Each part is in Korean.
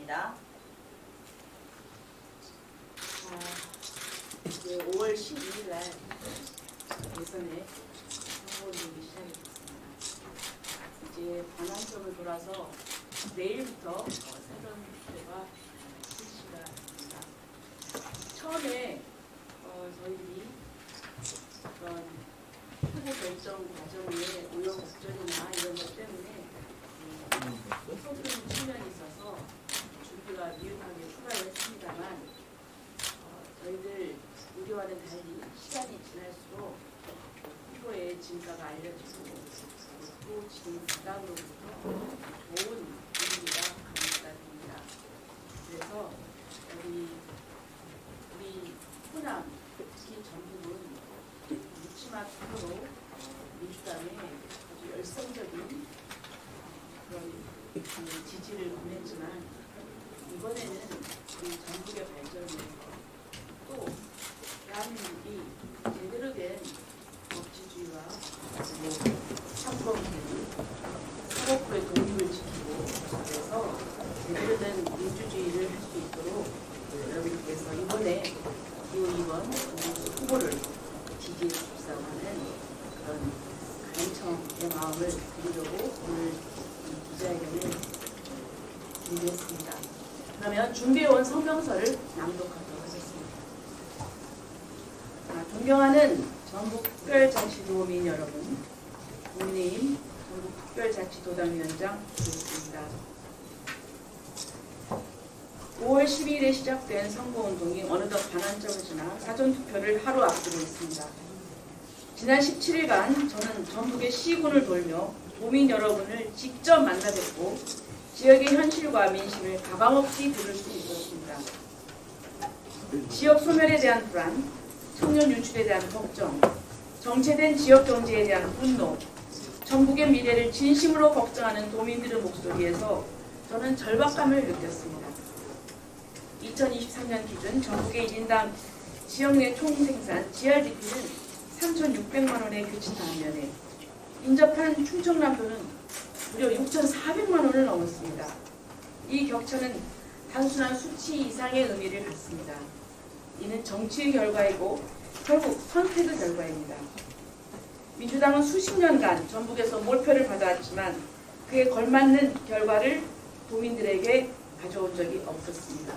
있습니다. 이제 5월 12일 날 예선에 선거운동이 시작이 됐습니다. 이제 반환점을 돌아서 내일부터 새로운 투표가 실시가 됩니다. 처음에 저희들이 어떤 후보 결정 과정에 우여곡절이나 이런 것 때문에 서두르는 측면이 있어서 준비가 미흡하게 출발을 했습니다만 저희들 우려와는 달리 시간이 지날수록 후보의 진가가 알려지고 또 지금 당으로부터 좋은 분위기가 감지가 됩니다. 그래서 우리 호남, 특히 전북은 묻지마 투표로 민주당의 아주 열성적인 그런 지지를 보냈지만 이번에는 이 전북의 발전을 위해서 또 대한민국이 제대로 된 법치주의와 사법부의 독립을 지키고 그래서 제대로 된 민주주의를 할 수 있도록 여러분께서 이번에 기호 2번 후보를 지지해 주십사고 하는 그런 간청의 마음을 드리려고 오늘 기자회견을 준비했습니다. 그러면 준비해온 성명서를 낭독하도록 하겠습니다. 존경하는 전북특별자치도민 여러분, 국민의힘 전북특별자치도당위원장 조혜수입니다. 5월 12일에 시작된 선거운동이 어느덧 반환점을 지나 사전투표를 하루 앞두고 있습니다. 지난 17일간 저는 전북의 시군을 돌며 도민 여러분을 직접 만나 뵙고 지역의 현실과 민심을 가감없이 들을 수 있었습니다. 지역 소멸에 대한 불안, 청년 유출에 대한 걱정, 정체된 지역 경제에 대한 분노, 전북의 미래를 진심으로 걱정하는 도민들의 목소리에서 저는 절박감을 느꼈습니다. 2023년 기준 전북의 1인당 지역 내 총생산 GRDP는 3,600만 원에 그친 반면에 인접한 충청남도는 무려 6,400만 원을 넘었습니다. 이 격차는 단순한 수치 이상의 의미를 갖습니다. 이는 정치의 결과이고 결국 선택의 결과입니다. 민주당은 수십 년간 전북에서 몰표를 받아왔지만 그에 걸맞는 결과를 도민들에게 가져온 적이 없었습니다.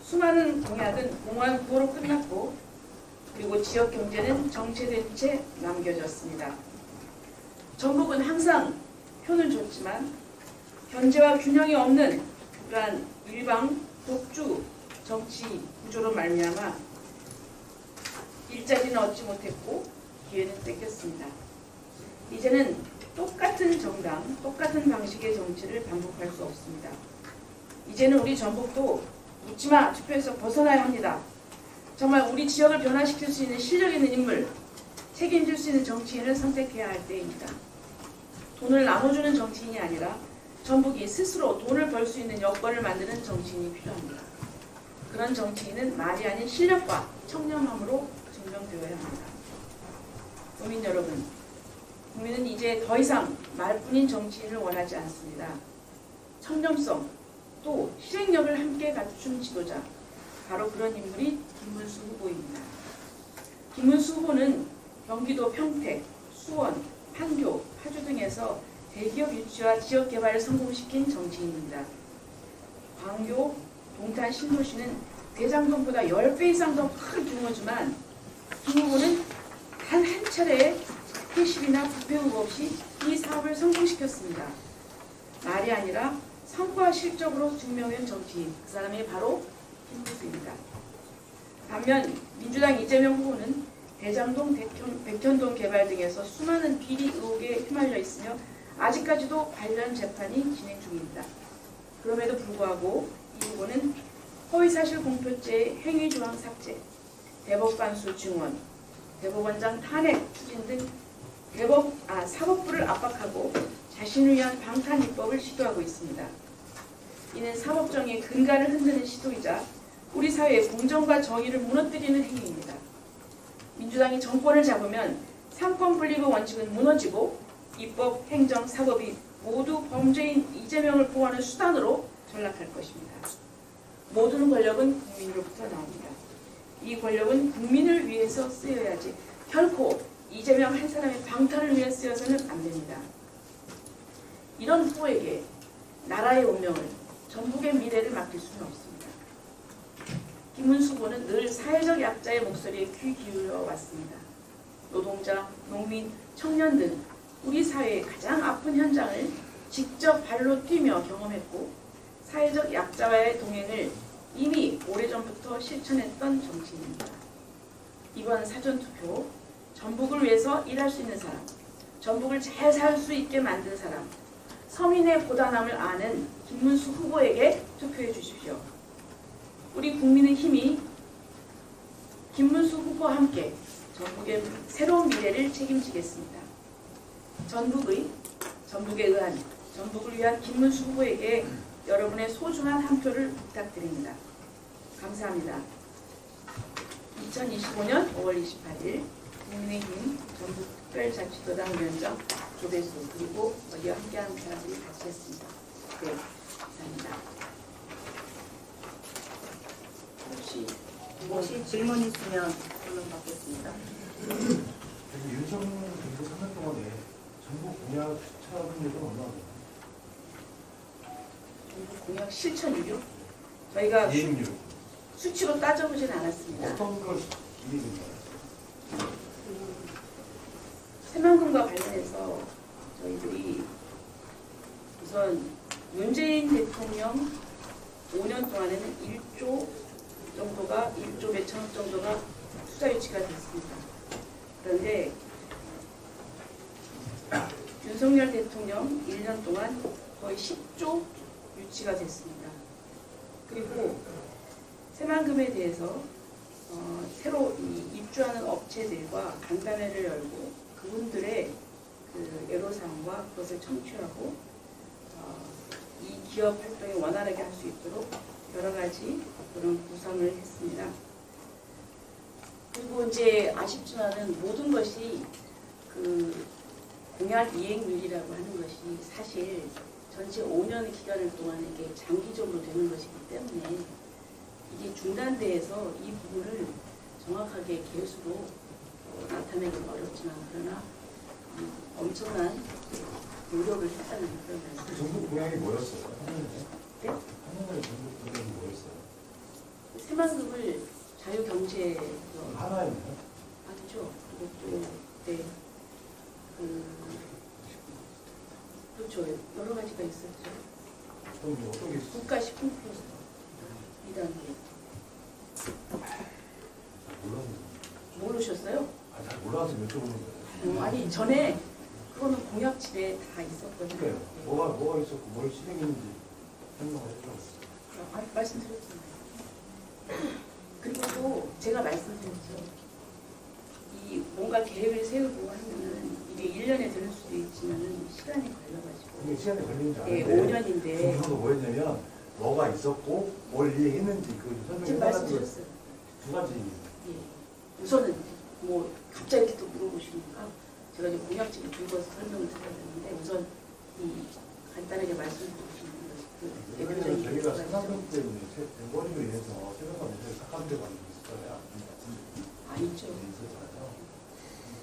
수많은 공약은 공원 구호로 끝났고 그리고 지역 경제는 정체된 채 남겨졌습니다. 전북은 항상 표는 줬지만 견제와 균형이 없는 그러한 일방 독주 정치 구조로 말미암아 일자리는 얻지 못했고 기회는 뺏겼습니다. 이제는 똑같은 정당, 똑같은 방식의 정치를 반복할 수 없습니다. 이제는 우리 전북도 묻지마 투표에서 벗어나야 합니다. 정말 우리 지역을 변화시킬 수 있는 실력 있는 인물, 책임질 수 있는 정치인을 선택해야 할 때입니다. 돈을 나눠주는 정치인이 아니라 전북이 스스로 돈을 벌 수 있는 여건을 만드는 정치인이 필요합니다. 그런 정치인은 말이 아닌 실력과 청렴함으로 증명되어야 합니다. 도민 여러분, 국민은 이제 더 이상 말뿐인 정치인을 원하지 않습니다. 청렴성, 또 실행력을 함께 갖춘 지도자, 바로 그런 인물이 김문수 후보입니다. 김문수 후보는 경기도 평택, 수원, 판교, 파주 등에서 대기업 유치와 지역 개발을 성공시킨 정치인입니다. 광교, 동탄, 신도시는 대장동보다 10배 이상 더 큰 규모지만 김 후보는 단 한 차례 회식이나 부패 후보 없이 이 사업을 성공시켰습니다. 말이 아니라 성과 실적으로 증명한 정치인, 그 사람이 바로 김문수입니다. 반면 민주당 이재명 후보는 대장동, 백현동 개발 등에서 수많은 비리 의혹에 휘말려 있으며 아직까지도 관련 재판이 진행 중입니다. 그럼에도 불구하고 이 후보는 허위사실 공표죄 행위조항 삭제, 대법관수 증원, 대법원장 탄핵 추진 등 사법부를 압박하고 자신을 위한 방탄 입법을 시도하고 있습니다. 이는 사법정의의 근간을 흔드는 시도이자 우리 사회의 공정과 정의를 무너뜨리는 행위입니다. 민주당이 정권을 잡으면 삼권 분립의 원칙은 무너지고 입법, 행정, 사법이 모두 범죄인 이재명을 보호하는 수단으로 전락할 것입니다. 모든 권력은 국민으로부터 나옵니다. 이 권력은 국민을 위해서 쓰여야지 결코 이재명 한 사람의 방탄을 위해 쓰여서는 안 됩니다. 이런 후보에게 나라의 운명을, 전북의 미래를 맡길 수는 없습니다. 김문수 후보는 늘 사회적 약자의 목소리에 귀 기울여 왔습니다. 노동자, 농민, 청년 등 우리 사회의 가장 아픈 현장을 직접 발로 뛰며 경험했고 사회적 약자와의 동행을 이미 오래전부터 실천했던 정치인입니다. 이번 사전투표, 전북을 위해서 일할 수 있는 사람, 전북을 잘 살 수 있게 만든 사람, 서민의 고단함을 아는 김문수 후보에게 투표해 주십시오. 우리 국민의 힘이 김문수 후보와 함께 전북의 새로운 미래를 책임지겠습니다. 전북에 의한, 전북을 위한 김문수 후보에게 여러분의 소중한 한 표를 부탁드립니다. 감사합니다. 2025년 5월 28일 국민의힘 전북특별자치도당 위원장 조배수 그리고 저희와 함께하는 사람들이 같이 했습니다. 네, 감사합니다. 혹시 질문 있으면 질문 받겠습니다. 윤석열 정부 3년 동안에 전북 공약 실천율은 얼마나 돼요? 전북 공약 실천율이요? 저희가 이행률 수치로 따져보진 않았습니다. 어떤 걸 이행인가요? 새만금과 관련해서 저희들이 우선 문재인 대통령 5년 동안에는 1조 정도가 1조 몇천억 정도가 투자 유치가 됐습니다. 그런데 윤석열 대통령 1년 동안 거의 10조 유치가 됐습니다. 그리고 새만금에 대해서 새로 입주하는 업체들과 간담회를 열고 그분들의 그 애로사항과 그것을 청취하고 이 기업 활동이 원활하게 할 수 있도록 여러 가지 그런 구상을 했습니다. 그리고 이제 아쉽지만은 모든 것이 그 공약 이행률이라고 하는 것이 사실 전체 5년 기간을 동안 이게 장기적으로 되는 것이기 때문에 이게 중단돼서 이 부분을 정확하게 계수로 나타내기는 어렵지만 그러나 엄청난 노력을 했다는 그런 말씀. 전북 공약이 뭐였어요? 네? 한년간의 전북 공약이 뭐였어요? 새만금을 자유경제 하나였나요? 아니죠. 그리고 또 네. 그렇죠. 여러 가지가 있었죠. 어떤 게 있어요? 국가식품 플러스 2단계. 모르셨어요? 잘 몰라서 여쭤보는 거예요. 아니 전에 그거는 공약집에 다 있었거든요. 그래요. 뭐가 있었고 뭘 실행했는지 설명을 해주세요. 말씀드렸잖아요. 그리고 또 제가 말씀드렸죠. 이 뭔가 계획을 세우고 하면은 이게 1년에 되는 수도 있지만은 시간이 걸려가지고. 이게 시간이 걸리는지 네, 아는데 5년인데. 중요한 건 뭐였냐면 뭐가 있었고 뭘 이행했는지 그 지금 설명을 말씀드렸어요. 두 가지. 예. 우선은 뭐 갑자기 이렇게 또 물어보시니까 제가 이제 공약집을 들고서 설명을 드려야 되는데 우선 이 간단하게 말씀드리시는 것이 그 대표적인 저희가 계획가 생각할 있죠. 때문에 대거리로 인해서 세금만 삭감되고 하는 게 있었잖아요. 아니죠. 있었잖아요.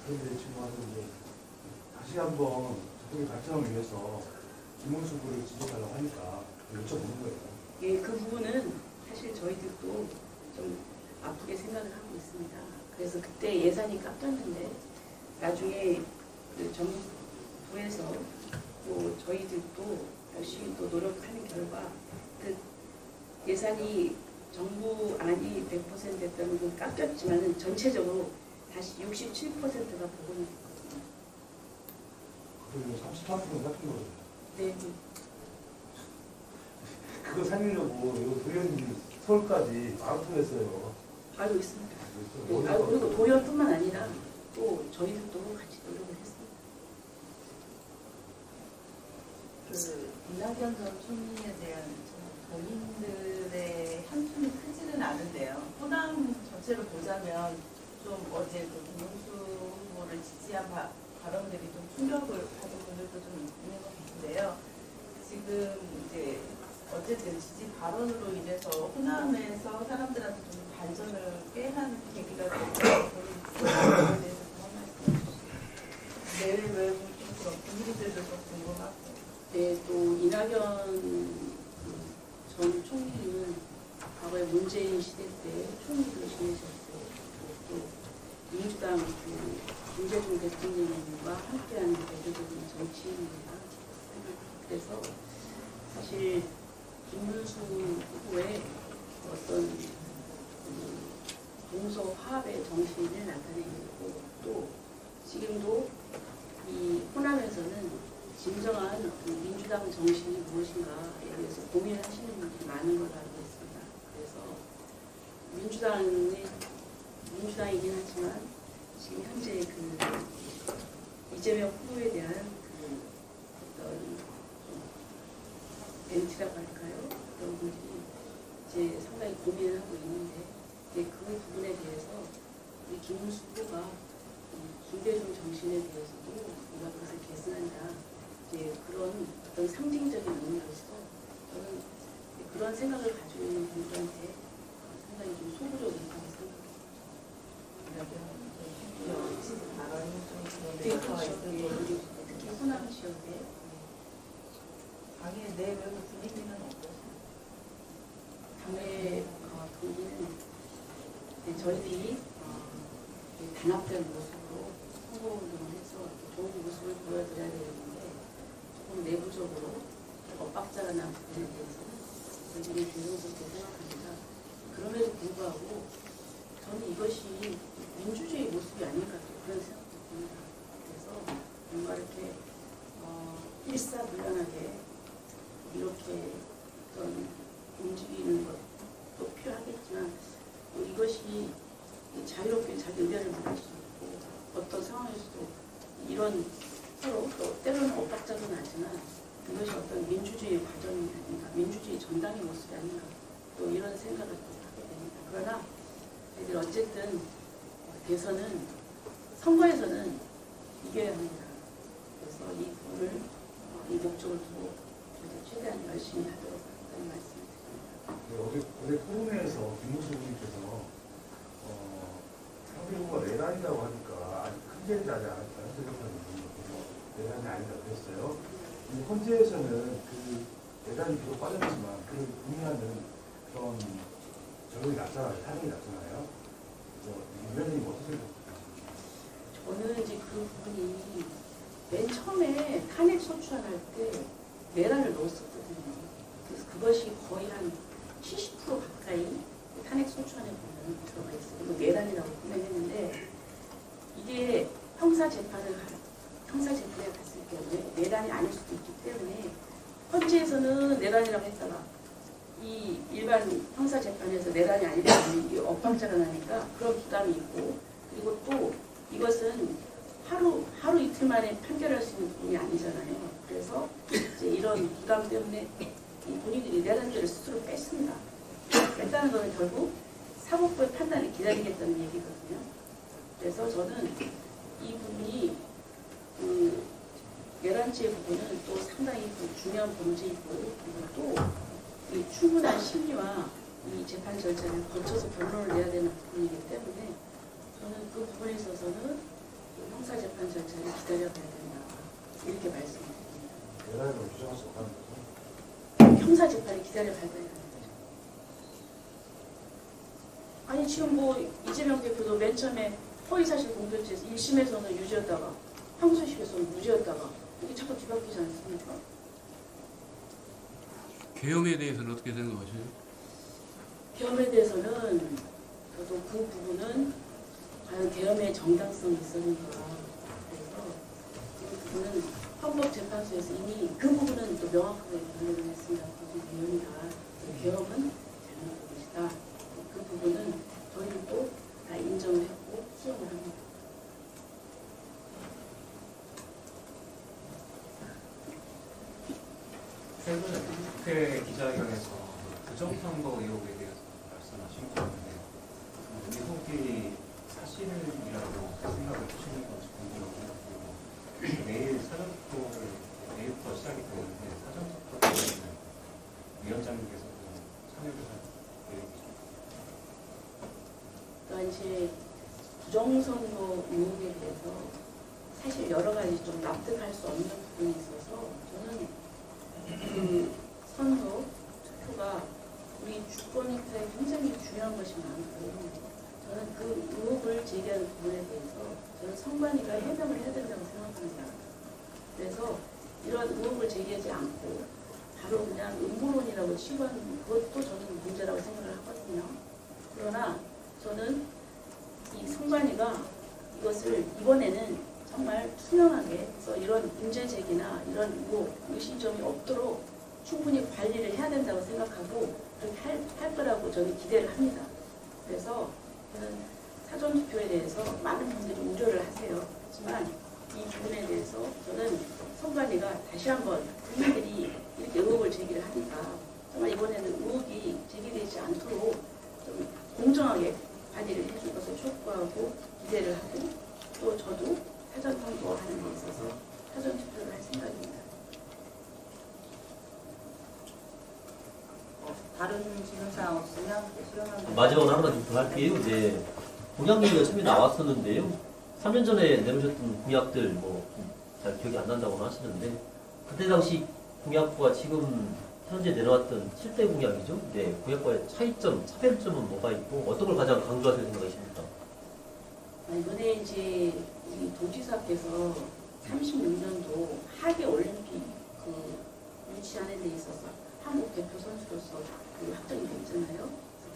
그런데 지금 와서 이제 다시 한번 전북의 발전을 위해서 김문수 후보를 지적하려고 하니까 여쭤보는 거예요. 예, 그 부분은 사실 저희들도 좀 아프게 생각을 하고 있습니다. 그래서 그때 예산이 깎였는데 나중에 그 정부에서 또 저희들도 열심히 또 노력하는 결과 그 예산이 정부안이 100% 됐다는 건 깎였지만은 전체적으로 다시 67%가 복원이 됐거든요. 그리고 38% 깎인 거죠. 네. 그거 살리려고 이거 도현이 서울까지 마라톤했어요. 알고 있습니다. 네, 그리고 도연뿐만 아니라 또 저희들도 같이 노력을 했습니다. 그 이낙연 전 총리에 대한 본인들의 한숨이 크지는 않은데요. 호남 전체를 보자면 좀 어제 그 김문수 후보를 지지한 발언들이 좀 충격을 받은 분들도 좀 있는 것 같은데요. 지금 이제 어쨌든 지지 발언으로 인해서 호남에서 사람들한테 좀 발전을 꾀한 계기가 되고 본인에 대해서 그런 말씀 해주시죠. 내일 외부 좀 그런 분위기들도 좀 궁금하고. 네, 또 이낙연 전 총리는 과거에 문재인 시대 때 총리도 지내셨고 또 민주당 김대중 대통령과 함께하는 대표적인 정치인입니다. 그래서 사실 김문수 후보의 어떤 동서 화합의 정신을 나타내고 또 지금도 이 호남에서는 진정한 민주당 정신이 무엇인가에 대해서 고민하시는 분들이 많은 걸로 알고 있습니다. 그래서 민주당이긴 하지만 지금 현재 이재명 후보에 대한 어떤 멘트라고 할까요? 그런 분들이 이제 상당히 고민을 하고 있는데 그 부분에 대해서 우리 김문수 후보가 김대중 정신에 대해서도 우리가 그것을 계승한다. 이제 그런 어떤 상징적인 의미로서 저는 그런 생각을 가지고 있는 분들한테 상당히 좀 소구적으로 있다고 생각합니다. 지지 발언이 좀 네, 그런 그렇죠. 있고 특히 호남 지역에 당의 내외부 분위기는 어떠세요? 당의 분위기는 저희들이 단합된 모습으로 선거운동을 해서 좋은 모습을 보여드려야 되는데 조금 내부적으로 엇박자가 난 부분에 대해서는 저희들이 죄송스럽게 생각합니다. 그럼에도 불구하고 저는 이것이 민주주의 모습이 아닐까 그런 생각도 듭니다. 그래서 뭔가 이렇게 일사불란하게 이렇게 어떤 움직이는 것도 필요하겠지만 또 이것이 자유롭게 자기 의견을 말할 수 있고 어떤 상황에서도 이런 서로 또 때로는 엇박자도 나지만 이것이 어떤 민주주의 과정이 아닌가 민주주의 정당의 모습이 아닌가 또 이런 생각을 하게 됩니다. 그러나 저희들 어쨌든 대선은 선거에서는 이겨야 합니다. 그래서 이 부분을 이 목적을 두고 최대한 열심히 하도록 하는 말씀을 드립니다. 어제 토론회에서 김문수 후보님께서 상대 후보가 내란이라고 하니까 아직 큰 죄는 아직 안 생각하는 부분이거든요. 내란이 아니라고 했어요. 헌재에서는 그 내란이 비록 빠졌지만 그를 동의하는 그런 적용이 났잖아요. 타격이 났잖아요. 그래서 위원장님 어떻게 생각하세요? 저는 이제 그 부분이 맨 처음에 탄핵 소추안할 때 내란을 넣었었거든요. 그래서 그것이 거의 한 70% 가까이 탄핵 소추안에 보면 들어가 있어요. 그리고 내란이라고 분명했는데 이게 형사재판에 갔을 경우에 내란이 아닐 수도 있기 때문에 헌재에서는 내란이라고 했다가 이 일반 형사재판에서 내란이 아니라면 이게 엇박자가 나니까 그런 부담이 있고 그리고 또 이것은 하루 이틀 만에 판결할 수 있는 부분이 아니잖아요. 그래서 이제 이런 부담 때문에 이 본인들이 내란죄를 스스로 뺐습니다. 뺐다는 것은 결국 사법부의 판단을 기다리겠다는 얘기거든요. 그래서 저는 이 부분이 내란죄 부분은 또 상당히 중요한 범죄이고 그리고 또 이 충분한 심리와 이 재판 절차를 거쳐서 변론을 내야 되는 부분이기 때문에 저는 그 부분에 있어서는 형사재판 절차를 기다려봐야 된다. 이렇게 말씀드립니다. 내란으로 주장할 수 없다는 거죠? 형사재판을 기다려봐야 된다는 거죠. 아니 지금 이재명 대표도 맨 처음에 허위사실 공표죄에서 1심에서는 유죄였다가 항소심에서는 무죄였다가 이게 자꾸 뒤바뀌지 않습니까? 계엄에 대해서는 어떻게 생각하세요? 계엄에 대해서는 저도 그 부분은 과연 계엄의 정당성이 있었는가 그래서 그 부분은 헌법재판소에서 이미 그 부분은 또 명확하게 결론을 했습니다. 그것은 계엄이다. 계엄은 잘못된 것이다. 그 부분은 저희는 또 다 인정을 했고 수용을 합니다. 최근에 국회 기자회견에서 부정선거 의혹에 대해서 말씀하신 것 같은데 미국이 사실이라고 생각을 하시는 건지 궁금하고 내일 사전투표를 내일부터 시작이 되는데 사전투표 때문에 위원장님께서 참여조사 계획이십니까? 그러니까 이제 부정선거 의혹에 대해서 사실 여러 가지 좀 납득할 수 없는 부분이 있어서 저는 그 선거 투표가 우리 주권 행사에 굉장히 중요한 것이 많고 저는 그 의혹을 제기하는 부분에 대해서 저는 선관위가 해명을 해야 된다고 생각합니다. 그래서 이런 의혹을 제기하지 않고 바로 그냥 음모론이라고 치부하는 그것도 저는 문제라고 생각을 하거든요. 그러나 저는 이 선관위가 이것을 이번에는 정말 투명하게 해서 이런 문제 제기나 이런 의혹, 의심점이 없도록 충분히 관리를 해야 된다고 생각하고 그렇게 할 거라고 저는 기대를 합니다. 그래서 저는 사전투표에 대해서 많은 분들이 우려를 하세요. 하지만 이 부분에 대해서 저는 선관위가 다시 한번 국민들이 이렇게 의혹을 제기를 하니까 정말 이번에는 의혹이 제기되지 않도록 좀 공정하게 관리를 해줄 것을 촉구하고 기대를 하고 또 저도 사전 선거하는 데 있어서 사전 투표를 할 생각입니다. 다른 질문사항 없으면 수용합니다. 마지막으로 하나 좀 더 할게요. 이제 공약 얘기가 처음에 나왔었는데요. 3년 전에 내놓으셨던 공약들 잘 기억이 안 난다고 하시는데 그때 당시 공약과 지금 현재 내놓았던 7대 공약이죠. 네, 공약과의 차이점, 차별점은 뭐가 있고 어떤 걸 가장 강조하실 생각이십니까? 이번에 이제 우리 도지사께서 36년도 하계 올림픽 그 유치하는 데 있어서 한국 대표 선수로서 그 확정이 됐잖아요.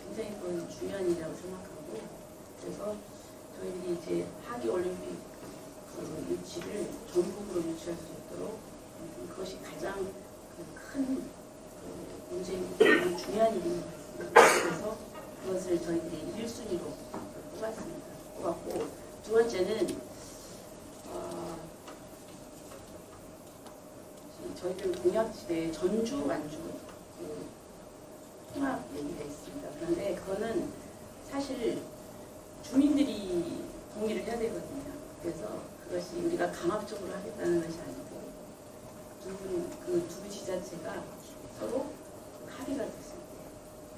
굉장히 그건 중요한 일이라고 생각하고 그래서 저희들이 이제 하계 올림픽 그 유치를 전국으로 유치할 수 있도록 그것이 가장 큰 문제이고 중요한 일인 것 같습니다. 그래서 그것을 저희들이 1순위로 뽑았고 두 번째는 저희들 공약지대에 전주, 완주 그 통합 얘기가 있습니다. 그런데 그거는 사실 주민들이 동의를 해야 되거든요. 그래서 그것이 우리가 강압적으로 하겠다는 것이 아니고 두 지자체가 서로 합의가 됐습니다.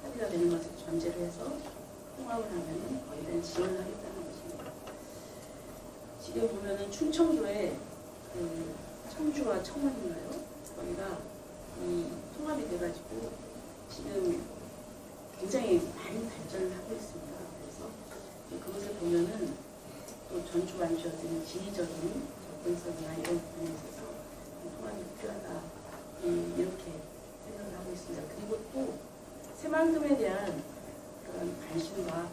합의가 되는 것을 전제로 해서 통합을 하면 거기는 지원을 하겠다는 것입니다. 지금 보면은 충청도에 그 청주와 청원인가요? 거기가 이 통합이 돼가지고 지금 굉장히 많이 발전을 하고 있습니다. 그래서 그것을 보면은 또 전주 완주어진 지리적인 접근성이나 이런 부분에 있어서 통합이 필요하다 이렇게 생각을 하고 있습니다. 그리고 또 새만금에 대한 그런 관심과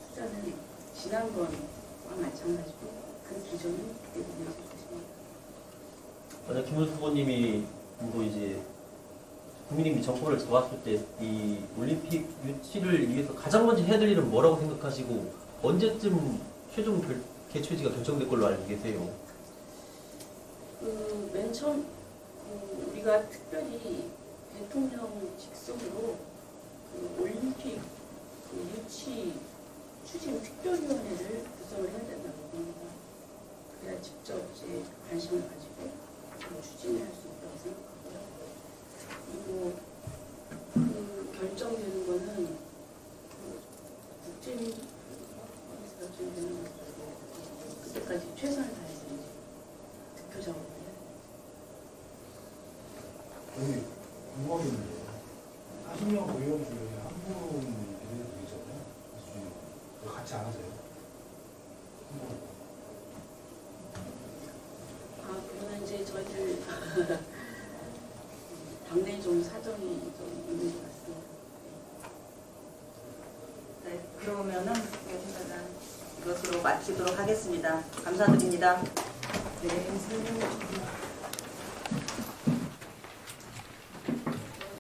투자는 지난번과 마찬가지고 그 기존이 그대로 이어질 것입니다. 만약 김문수 후보님이 이제 국민의힘이 정권을 잡았을 때 이 올림픽 유치를 위해서 가장 먼저 해야 될 일은 뭐라고 생각하시고 언제쯤 최종 개최지가 결정될 걸로 알고 계세요? 맨 처음 우리가 특별히 대통령 직속으로 올림픽 유치 추진 특별위원회를 구성을 해야 된다고 봅니다. 그래야 직접 이제 관심을 가지고 추진을 할 수 있다고 생각하고요. 그리고 그 결정되는 거는 국제민주에서 결정되는 것이고 그때까지 최선을 다해서 이제 득표 작업을 해야 돼요. 여기 궁금한 게 있는데요. 40명 의원 중에 한 분이 계시잖아요. 같이 안 하세요? 그거는 이제 저희들 당내 좀 사정이 좀 있는 것 같습니다. 네, 그러면은 이것으로 마치도록 하겠습니다. 감사드립니다. 네, 설명해 주세요.